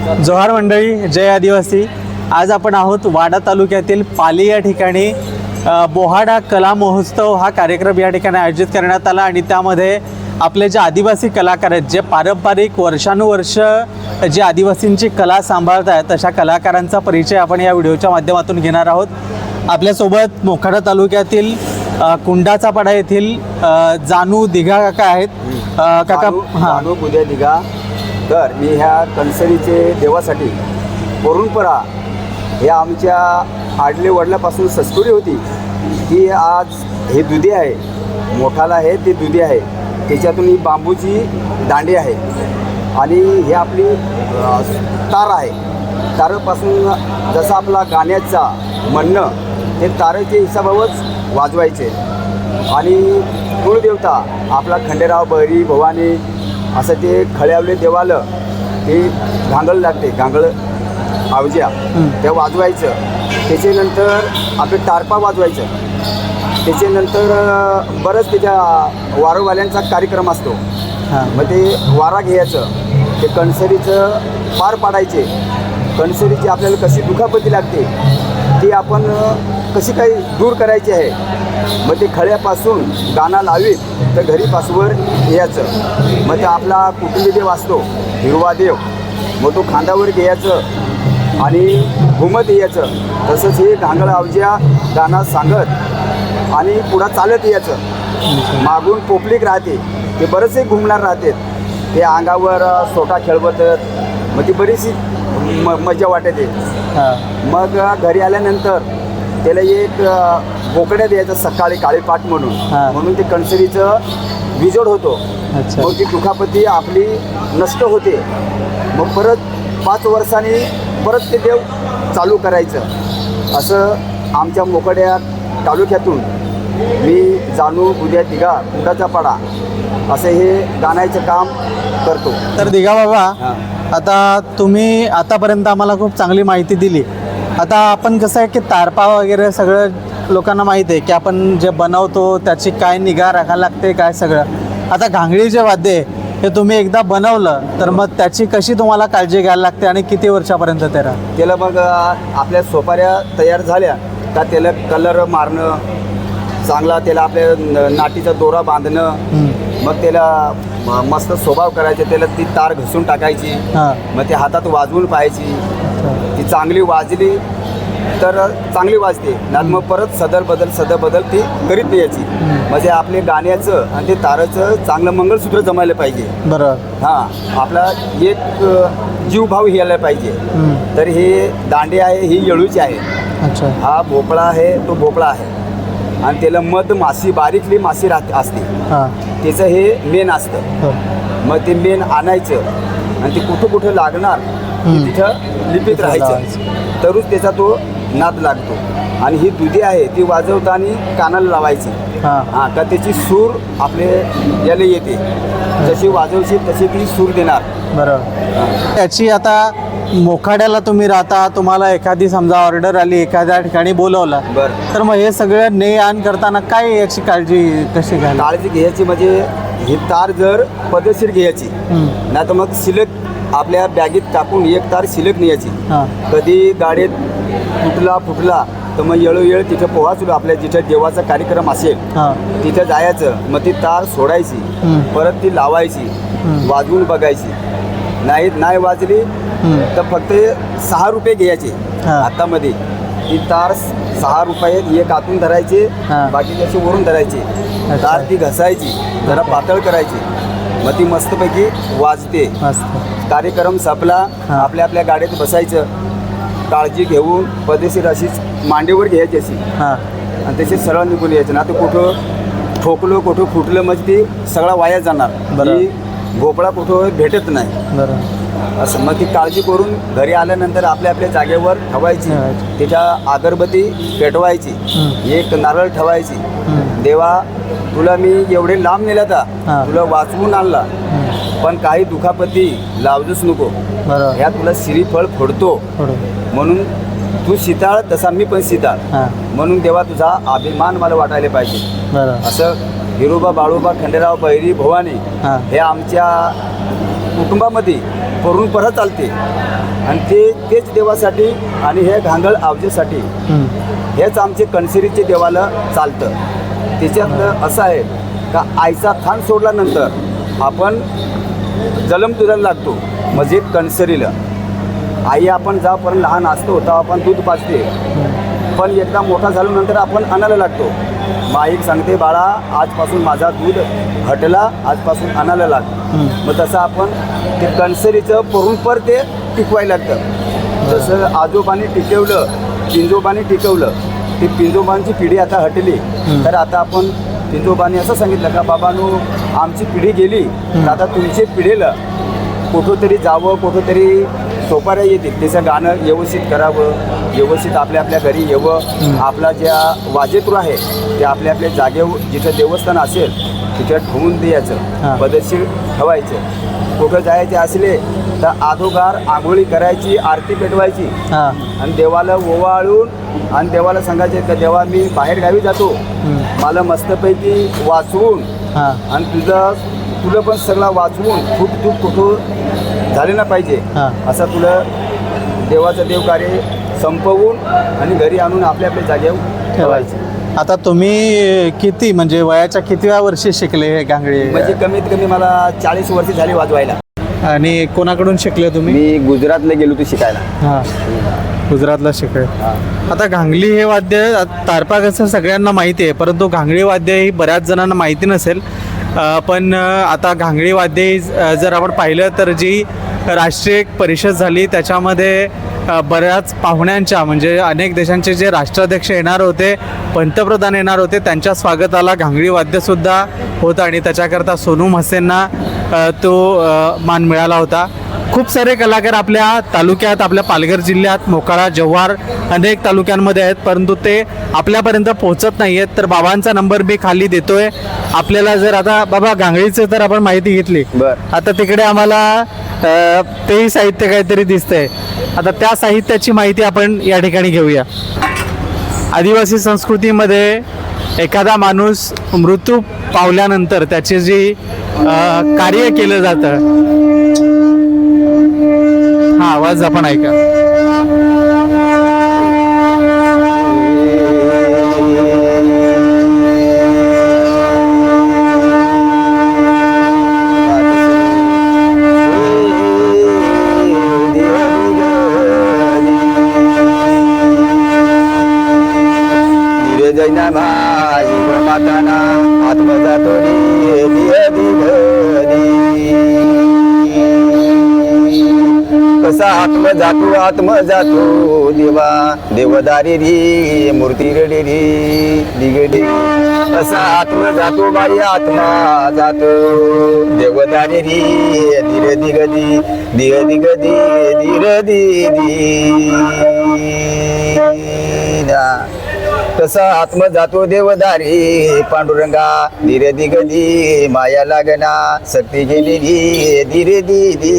जोहार मंडळी, जय आदिवासी। आज आपण आहोत वाडा तालुक्यातील पाली या ठिकाणी बोहाडा कला महोत्सव हा कार्यक्रम या ठिकाणी आयोजित करण्यात आला आणि त्यामध्ये आपले जे आदिवासी कलाकार आहेत, जे पारंपरिक वर्षानुवर्ष जे आदिवासींची कला सांभाळत आहेत, अशा कलाकारांचा परिचय आपण या व्हिडिओच्या माध्यमातून घेणार आहोत। आपल्यासोबत मोखाडा तालुक्यातील कुंडाचा पाडा येथील जानू दिघा काका आहेत। काका जानू बुद्या दिघा। तर मी ह्या कणसरीचे देवासाठी परंपरा हे आमच्या आडले वडल्यापासून संस्कृती होती की आज हे दुधी आहे, मोठाला आहे ते दुधी आहे, त्याच्यातून ही बांबूची दांडी आहे आणि हे आपली तार आहे। तारापासून जसं आपला गाण्याचा म्हणणं ते तारेच्या हिसाबावरच वाजवायचे आणि कुळदेवता आपला खंडेराव बहिरी भवानी असं ते खळ्यावले देवालं ते घांगळ लागते, घांगळ आवज्या ते वाजवायचं। त्याच्यानंतर आपले टारपा वाजवायचं। त्याच्यानंतर बरंच त्याच्या वारवाल्यांचा कार्यक्रम असतो, मग ते वारा घ्यायचं, ते कणसरीचं पार पाडायचे। कणसरीची आपल्याला कशी दुखापती लागते ती आपण कशी काही दूर करायची आहे, मग ते खळ्यापासून गाणं लावीत तर घरी पासवर यायचं। मग ते आपला कुटुंबी देव असतो हिरवा देव, मग तो खांद्यावर घ्यायचं आणि घुमत यायचं। तसंच हे घांगळ आवज्या गाणं सांगत आणि पुढं चालत यायचं। मागून पोपलीक राहते, ते बरेचसे घुमणार राहतात, ते अंगावर सोटा खेळवतात, मग ती बरीचशी मजा वाटते। मग घरी आल्यानंतर त्याला एक बोकड्या द्यायचं सकाळी काळीपाट म्हणून ते कणसरीचं विजोड होतो। मग ती दुखापती आपली नष्ट होते। मग परत 5 वर्षांनी परत ते देव चालू करायचं। असं आमच्या मोकड्या तालुक्यातून मी जानू बुद्या दिघा कुंडाचा पाडा असं हे गाण्याचं काम करतो। तर दिघा बाबा, आता तुम्ही आतापर्यंत आम्हाला खूप चांगली माहिती दिली। आता आपण कसं आहे की तारपा वगैरे सगळं लोकांना माहीत आहे की आपण जे बनवतो त्याची काय निगा राखायला लागते, काय सगळं। आता घांगडी जे वाद्य आहे हे तुम्ही एकदा बनवलं तर मग त्याची कशी तुम्हाला काळजी घ्यायला लागते आणि किती वर्षापर्यंत त्याला मग आपल्या सोपाऱ्या तयार झाल्या का त्याला कलर मारणं चांगला, त्याला आपल्या नाटीचा दोरा बांधणं, मग त्याला मस्त स्वभाव करायचे, त्याला ती तार घुसून टाकायची, मग ती हातात वाजवून पाहायची, ती चांगली वाजली तर चांगली वाजते, नाही मग परत सदर बदल ती करीत द्यायची। म्हणजे आपले गाण्याचं आणि ते ताराचं चांगलं मंगळसूत्र जमायला पाहिजे। बरोबर। हां, आपला एक जीवभाव यायला पाहिजे। तर हे दांडे आहे, ही येळूची आहे। अच्छा। हा भोपळा आहे, तो भोपळा आहे आणि त्याला मध माशी बारीकली माशी असते, त्याचं हे मेन असतं। मग ते मेन आणायचं आणि ते कुठं लागणार तिथं लिपीत राहायचं, तरच त्याचा तो नाद लागतो। आणि ही दुधी आहे ती वाजवताना कानाला लावायची, हां का त्याची सूर आपले याला येते, जशी वाजवशी तशी ती सूर देणार। बरोबर। त्याची आता मोखाड्याला तुम्ही राहता, तुम्हाला एखादी समजा ऑर्डर आली, एखाद्या ठिकाणी बोलवलं, तर मग हे सगळं ने आण करताना काय याची काळजी कशी घ्यायला? काळजी घ्यायची म्हणजे ही तार जर पद्धतशीर घ्यायची, नाही तर मग शिल्लक आपल्या बॅगेत टाकून एक तार शिल्लक न्यायची। कधी गाडीत फुटला तर मग वेळोवेळ तिथं पोहाचलो, आपल्या जिथं देवाचा कार्यक्रम असेल तिथं जायचं, मग ती तार सोडायची, परत ती लावायची, वाजवून बघायची, नाही वाजली तर फक्त 6 रुपये घ्यायचे हातामध्ये। ती तार 6 रुपये एक हातून धरायचे, बाकी त्याची वरून धरायची, तार ती घसायची, जरा पातळ करायची, मग ती मस्तपैकी वाजते। कार्यक्रम संपला, आपल्या गाडीत बसायचं, काळजी घेऊन पद्धतशीर अशीच मांडीवर घ्यायची अशी आणि त्याची सरळ निघून यायचं ना। तर कुठं ठोकलं कुठं फुटलं म्हणजे ती सगळा वाया जाणार, भोपळा कुठं भेटत नाही असं। मग ती काळजी करून घरी आल्यानंतर आपल्या जागेवर ठेवायची, त्याच्या अगरबत्ती पेटवायची, एक नारळ ठेवायची, देवा तुला मी एवढे लांब नेला था, तुला वाचवून आणला, पण काही दुखापती लावजूच नको, ह्या तुला श्रीफळ फोडतो म्हणून तू सीताळ तसा मी पण सीताळ, म्हणून देवा तुझा अभिमान मला वाटायला पाहिजे। असं हिरोबा बाळोबा खंडेराव बहिरी भवानी हे आमच्या कुटुंबामध्ये परंपरा चालते। आणि तेच देवासाठी आणि हे घांगळ आवजेसाठी हेच आमचे कणसेरीचे देवाला चालतं. त्याच्यातलं असं आहे का आईचा थान सोडल्यानंतर आपण जलम दुधाला लागतो, म्हणजे कणसरीला आई आपण जेव्हापर्यंत लहान असतो तेव्हा आपण दूध पाजते, पण एकदा मोठा झाल्यानंतर आपण आणायला लागतो. माईक सांगते बाळा आजपासून माझा दूध हटला, आजपासून आणायला लाग. मग तसं आपण ते कणसरीचं परंपर ते टिकवायला लागतं. जसं आजोबाने टिकवलं, पिंजोबाने टिकवलं, ती पिंजोबांची पिढी आता हटली, तर आता आपण पिंजोबाने असं सांगितलं का बाबांनो आमची पिढी गेली, तर आता तुमच्या पिढीला कुठंतरी जावं, कुठंतरी सोपाऱ्या येतील, त्याचं गाणं व्यवस्थित करावं, व्यवस्थित आपल्या आपल्या घरी यावं. आपला ज्या वाजेतूर आहे ते आपल्या आपल्या जागेवर जिथं देवस्थान असेल तिथं ठेवून द्यायचं, पद्धतशीर ठेवायचं. कुठं जायचे असले तर आधोगार आंघोळी करायची, आरती पेटवायची आणि देवाला ओवाळून आणि देवाला सांगायचे का देवा मी बाहेर गावी जातो, मला मस्तपैकी वाचवून आणि तुला पण सगळा वाचवून खूप कुठं झाले ना पाहिजे, असं तुला देवाचं देवकार्य संपवून आणि घरी आणून आपल्या आपल्या जागेवर ठेवायचे. आता तुम्ही किती म्हणजे वयाच्या कितव्या वर्षी शिकले हे घांगडी? म्हणजे कमीत कमी मला 40 वर्ष झाली वाजवायला. आणि कोणाकडून शिकले तुम्ही? मी गुजरातला गेलो होतो शिकायला. गुजरातला शिकले. आता घांगली हे वाद्य तारपा कसं सगळ्यांना माहिती आहे, परंतु घांगडी वाद्य ही बऱ्याच जणांना माहिती नसेल. पण आता घांगडी वाद्य जर आपण पाहिलं तर जी राष्ट्रीय परिषद झाली त्याच्यामध्ये बऱ्याच पाहुण्यांच्या म्हणजे अनेक देशांचे जे राष्ट्राध्यक्ष येणार होते, पंतप्रधान येणार होते, त्यांच्या स्वागताला घांगडी वाद्यसुद्धा होतं आणि त्याच्याकरता सोनू म्हसेंना तो मान मिळाला होता. खूप सारे कलाकार आपल्या तालुक्यात, आपल्या पालघर जिल्ह्यात, मोखाडा, जव्हार अनेक तालुक्यांमध्ये आहेत, परंतु ते आपल्यापर्यंत पोहोचत नाही आहेत. तर बाबांचा नंबर मी खाली देतोय आपल्याला. जर आता बाबा घांगडीचं तर आपण माहिती घेतली, आता तिकडे आम्हाला तेही साहित्य काहीतरी दिसतंय. आता त्या साहित्याची माहिती आपण या ठिकाणी घेऊया. आदिवासी संस्कृतीमध्ये एखादा माणूस मृत्यू पावल्यानंतर त्याचे जे कार्य केलं जातं, हा आवाज आपण ऐका. कसा आत्म जातो देवा देवदारी रे मूर्ती रेडी रे दिगडी. कसा आत्म जातो बाई आत्मा जातो देवदारी रे धीर दिगदी धीर दिगदी धीर दिदी. कसा आत्म जातो देवदारी पांडुरंगा धीरे दिगदी माया लागना सक्ती गेली धीरे दिदी.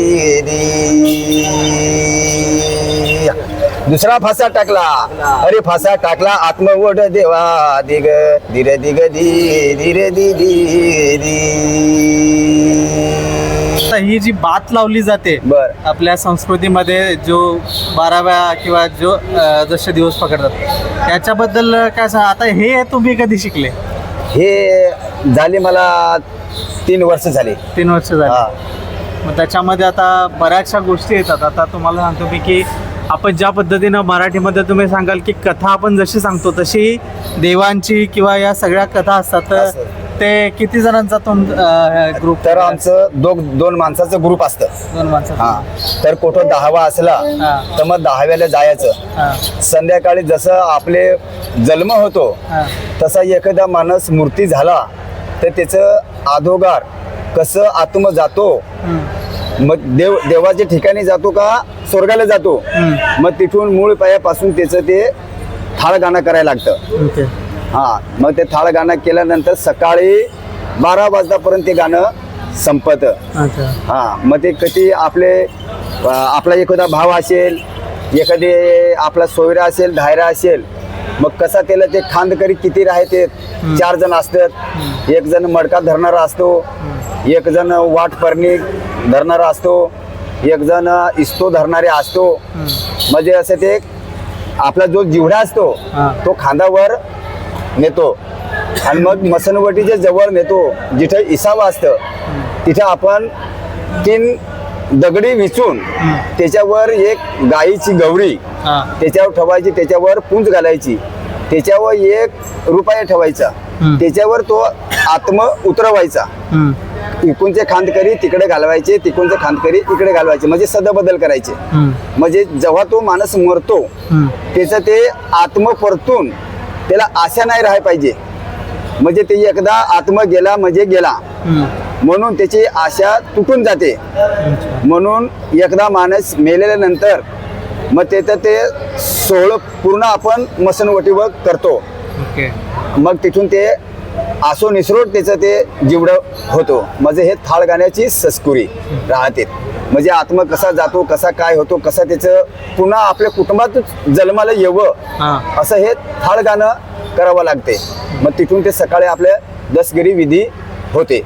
दुसरा फासा टाकला, अरे फासा टाकला आत्मवड देवा दिग धीरे दिगदी धीरे दिदी. ही जी बात लावली जाते आपल्या संस्कृतीमध्ये, जो 12व्या किंवा जो जसे दिवस पकडतात त्याच्याबद्दल काय सांगा. आता हे तुम्ही कधी शिकले? हे झाले मला 3 वर्ष झाले. 3 वर्ष झाले. मग त्याच्यामध्ये आता बऱ्याचशा गोष्टी येतात. आता तुम्हाला सांगतो मी की आपण ज्या पद्धतीनं मराठीमध्ये तुम्ही सांगाल की कथा आपण जशी सांगतो तशी देवांची किंवा या सगळ्या कथा असतात. तर ते किती जणांचा ग्रुप? तर आमचं 2 माणसाचं ग्रुप असतं. 2 माणसं. तर कुठं 10वा असला तर मग 10व्याला जायचं. संध्याकाळी जसं आपले जन्म होतो तसा एखादा माणूस मूर्ती झाला तर त्याचं अधोगार कसं आत्म जातो, मग देवाच्या ठिकाणी जातो का स्वर्गाला जातो, मग तिथून मूळ पायापासून त्याचं ते थाळ गाणं करायला लागतं. मग ते थाळ गाणं केल्यानंतर सकाळी 12 वाजतापर्यंत ते गाणं संपत. मग ते कधी आपला एखादा भाव असेल, एखादे आपला सोयरा असेल, धायरा असेल, मग कसा त्याला ते खांदकरी किती राहते, 4 जण असतात. 1 जण मडका धरणारा असतो, 1 जण वाट परणी धरणारा असतो, एक जण इस्तो धरणारे असतो, म्हणजे असं ते आपला जो जिवडा असतो हा. तो खांद्यावर नेतो आणि मग मसनवटीच्या जवळ नेतो. जिथे इसावा असतं तिथे आपण 3 दगडी विचून त्याच्यावर एक गाईची गौरी हा. त्याच्यावर ठेवायची, त्याच्यावर पुंज घालायची, त्याच्यावर 1 रुपया ठेवायचा, त्याच्यावर तो आत्म उतरवायचा. हम्म. इकडूनचे खांदकरी तिकडे घालवायचे, तिकडूनचे खांदकरी इकडे घालवायचे, म्हणजे सदबदल करायचे. म्हणजे जेव्हा तो माणूस मरतो त्याचं ते आत्म परतून त्याला आशा नाही राहायला पाहिजे. म्हणजे ते एकदा आत्मा गेला म्हणजे गेला, म्हणून त्याची आशा तुटून जाते. म्हणून एकदा माणूस मेलेल्या नंतर मग त्याचं ते सोहळं पूर्ण आपण मसनवटीवर करतो. ओके. मग तिथून ते आसो निसरोट त्याचं ते जिवडं होतो. म्हणजे हे थाळ गाण्याची संस्कृती राहते. म्हणजे आत्मा कसा जातो, कसा काय होतो, कसा त्याचं पुन्हा आपल्या कुटुंबातच जन्माला येवं असं हे थाळ गाणं करावं लागते. मग तिथून ते सकाळी आपल्या दसगिरी विधी होते.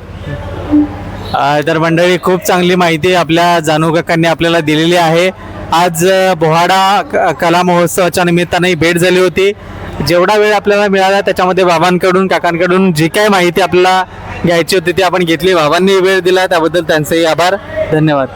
तर मंडळी, खूप चांगली माहिती आपल्या जानू काकांनी आपल्याला दिलेली आहे. आज बोहाडा कला महोत्सवाच्या निमित्ताने ही भेट झाली होती. जेवढा वेळ आपल्याला मिळाला त्याच्यामध्ये बाबांकडून काकांकडून जी काही माहिती आपल्याला घ्यायची होती ती आपण घेतली. बाबांनी वेळ दिला त्याबद्दल त्यांचेही आभार. धन्यवाद.